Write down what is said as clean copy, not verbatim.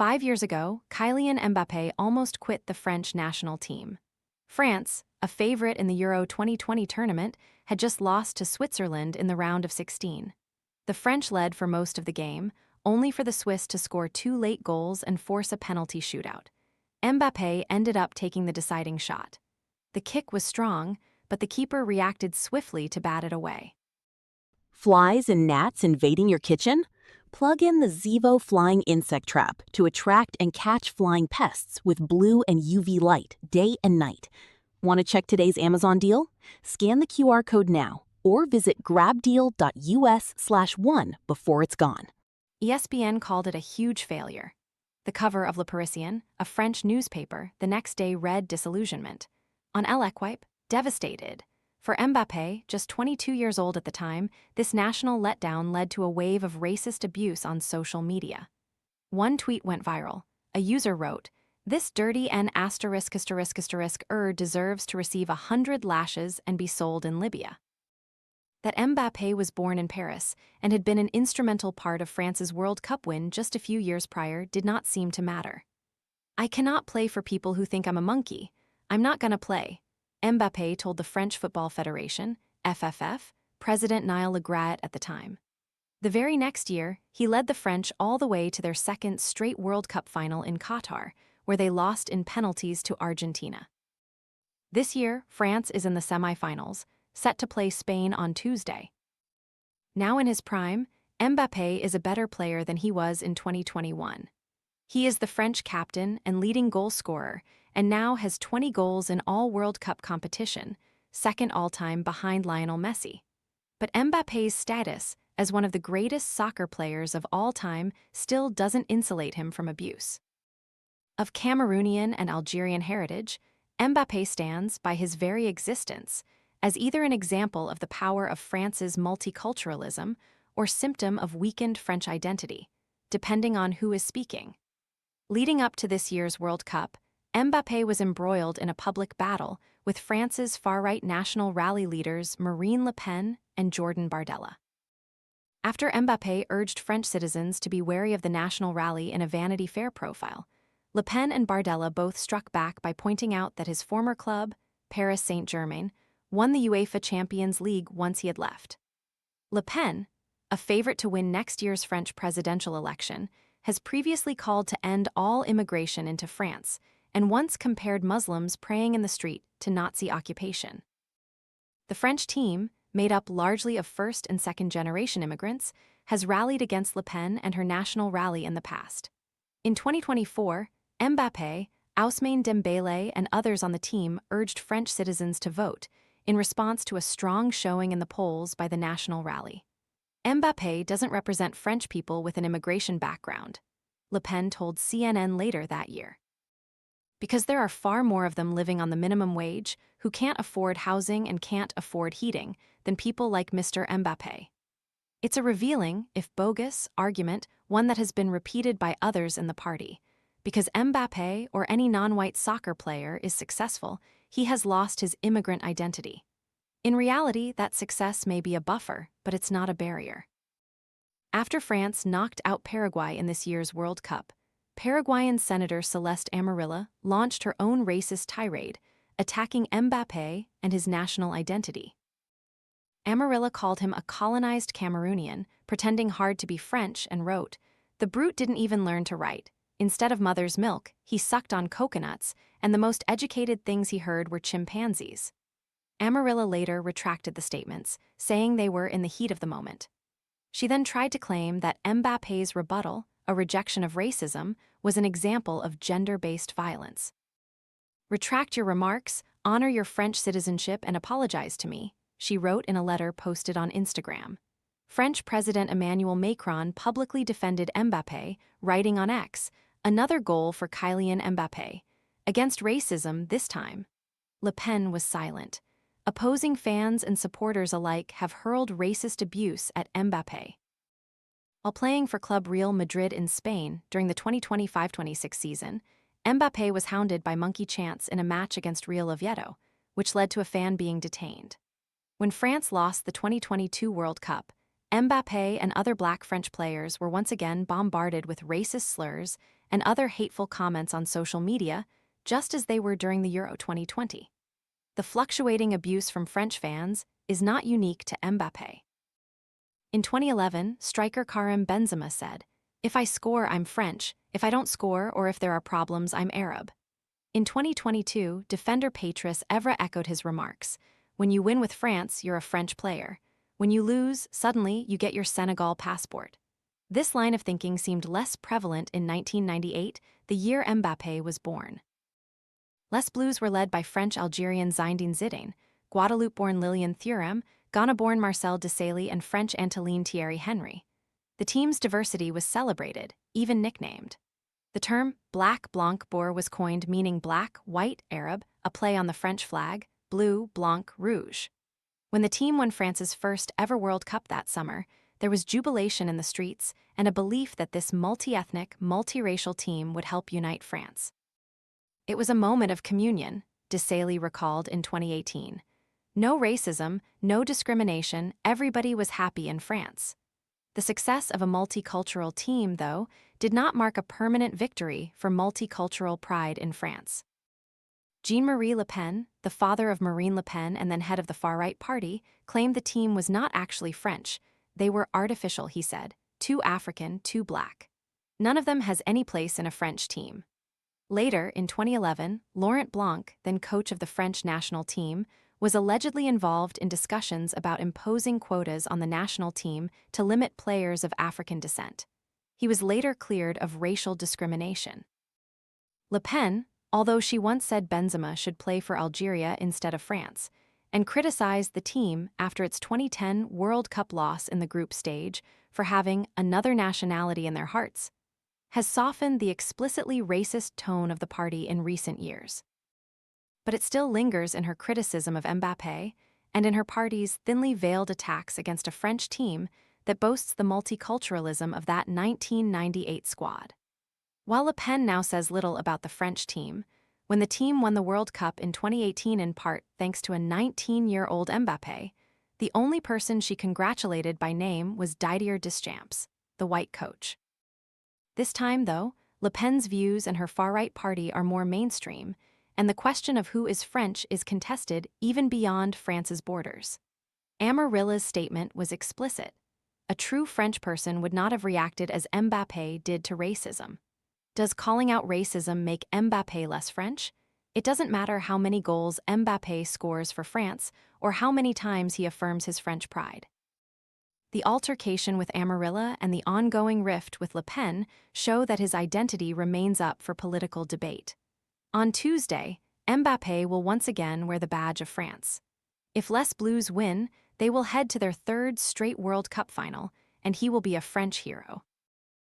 5 years ago, Kylian Mbappé almost quit the French national team. France, a favorite in the Euro 2020 tournament, had just lost to Switzerland in the round of 16. The French led for most of the game, only for the Swiss to score two late goals and force a penalty shootout. Mbappé ended up taking the deciding shot. The kick was strong, but the keeper reacted swiftly to bat it away. Flies and gnats invading your kitchen? Plug in the Zevo Flying Insect Trap to attract and catch flying pests with blue and UV light day and night. Want to check today's Amazon deal? Scan the QR code now or visit grabdeal.us/one before it's gone. ESPN called it a huge failure. The cover of Le Parisien, a French newspaper, the next day read disillusionment. On L'Equipe, devastated. For Mbappé, just 22 years old at the time, this national letdown led to a wave of racist abuse on social media. One tweet went viral. A user wrote, "This dirty N***** deserves to receive 100 lashes and be sold in Libya." That Mbappé was born in Paris and had been an instrumental part of France's World Cup win just a few years prior did not seem to matter. "I cannot play for people who think I'm a monkey. I'm not gonna play," Mbappé told the French Football Federation, FFF, President Niall Le Gret at the time. The very next year, he led the French all the way to their second straight World Cup final in Qatar, where they lost in penalties to Argentina. This year, France is in the semi-finals, set to play Spain on Tuesday. Now in his prime, Mbappé is a better player than he was in 2021. He is the French captain and leading goal scorer, and now has 20 goals in all World Cup competition, second all-time behind Lionel Messi. But Mbappé's status as one of the greatest soccer players of all time still doesn't insulate him from abuse. Of Cameroonian and Algerian heritage, Mbappé stands, by his very existence, as either an example of the power of France's multiculturalism or symptom of weakened French identity, depending on who is speaking. Leading up to this year's World Cup, Mbappé was embroiled in a public battle with France's far-right National Rally leaders Marine Le Pen and Jordan Bardella. After Mbappé urged French citizens to be wary of the National Rally in a Vanity Fair profile, Le Pen and Bardella both struck back by pointing out that his former club, Paris Saint-Germain, won the UEFA Champions League once he had left. Le Pen, a favorite to win next year's French presidential election, has previously called to end all immigration into France and once compared Muslims praying in the street to Nazi occupation. The French team, made up largely of first- and second-generation immigrants, has rallied against Le Pen and her national rally in the past. In 2024, Mbappé, Ousmane Dembélé, and others on the team urged French citizens to vote, in response to a strong showing in the polls by the national rally. Mbappé doesn't represent French people with an immigration background, Le Pen told CNN later that year. Because there are far more of them living on the minimum wage who can't afford housing and can't afford heating than people like Mr. Mbappé. It's a revealing, if bogus, argument, one that has been repeated by others in the party. Because Mbappé or any non-white soccer player is successful, he has lost his immigrant identity. In reality, that success may be a buffer, but it's not a barrier. After France knocked out Paraguay in this year's World Cup, Paraguayan Senator Celeste Amarilla launched her own racist tirade, attacking Mbappé and his national identity. Amarilla called him a colonized Cameroonian, pretending hard to be French, and wrote, "The brute didn't even learn to write. Instead of mother's milk, he sucked on coconuts, and the most educated things he heard were chimpanzees." Amarilla later retracted the statements, saying they were in the heat of the moment. She then tried to claim that Mbappé's rebuttal, a rejection of racism, was an example of gender-based violence. "Retract your remarks, honor your French citizenship, and apologize to me," she wrote in a letter posted on Instagram. French President Emmanuel Macron publicly defended Mbappé, writing on X, "Another goal for Kylian Mbappé. Against racism this time." Le Pen was silent. Opposing fans and supporters alike have hurled racist abuse at Mbappé. While playing for Club Real Madrid in Spain during the 2025-26 season, Mbappé was hounded by monkey chants in a match against Real Oviedo, which led to a fan being detained. When France lost the 2022 World Cup, Mbappé and other black French players were once again bombarded with racist slurs and other hateful comments on social media, just as they were during the Euro 2020. The fluctuating abuse from French fans is not unique to Mbappé. In 2011, striker Karim Benzema said, "If I score, I'm French. If I don't score or if there are problems, I'm Arab." In 2022, defender Patrice Evra echoed his remarks. "When you win with France, you're a French player. When you lose, suddenly you get your Senegal passport." This line of thinking seemed less prevalent in 1998, the year Mbappé was born. Les Bleus were led by French-Algerian Zinedine Zidane, Guadeloupe-born Lilian Thuram, Ghana-born Marcel Desailly, and French-Antillean Thierry Henry. The team's diversity was celebrated, even nicknamed. The term Black Blanc Boer was coined, meaning black, white, Arab, a play on the French flag, blue, blanc, rouge. When the team won France's first ever World Cup that summer, there was jubilation in the streets and a belief that this multi-ethnic, multiracial team would help unite France. "It was a moment of communion," Desailly recalled in 2018. "No racism, no discrimination, everybody was happy in France." The success of a multicultural team, though, did not mark a permanent victory for multicultural pride in France. Jean-Marie Le Pen, the father of Marine Le Pen and then head of the far-right party, claimed the team was not actually French. "They were artificial," he said, "too African, too black. None of them has any place in a French team." Later, in 2011, Laurent Blanc, then coach of the French national team, was allegedly involved in discussions about imposing quotas on the national team to limit players of African descent. He was later cleared of racial discrimination. Le Pen, although she once said Benzema should play for Algeria instead of France, and criticized the team after its 2010 World Cup loss in the group stage for having another nationality in their hearts, has softened the explicitly racist tone of the party in recent years. But it still lingers in her criticism of Mbappé and in her party's thinly veiled attacks against a French team that boasts the multiculturalism of that 1998 squad. While Le Pen now says little about the French team, when the team won the World Cup in 2018 in part thanks to a 19-year-old Mbappé, the only person she congratulated by name was Didier Deschamps, the white coach. This time, though, Le Pen's views and her far-right party are more mainstream, and the question of who is French is contested even beyond France's borders. Amarilla's statement was explicit. A true French person would not have reacted as Mbappé did to racism. Does calling out racism make Mbappé less French? It doesn't matter how many goals Mbappé scores for France or how many times he affirms his French pride. The altercation with Amarilla and the ongoing rift with Le Pen show that his identity remains up for political debate. On Tuesday, Mbappé will once again wear the badge of France. If Les Bleus win, they will head to their third straight World Cup final, and he will be a French hero.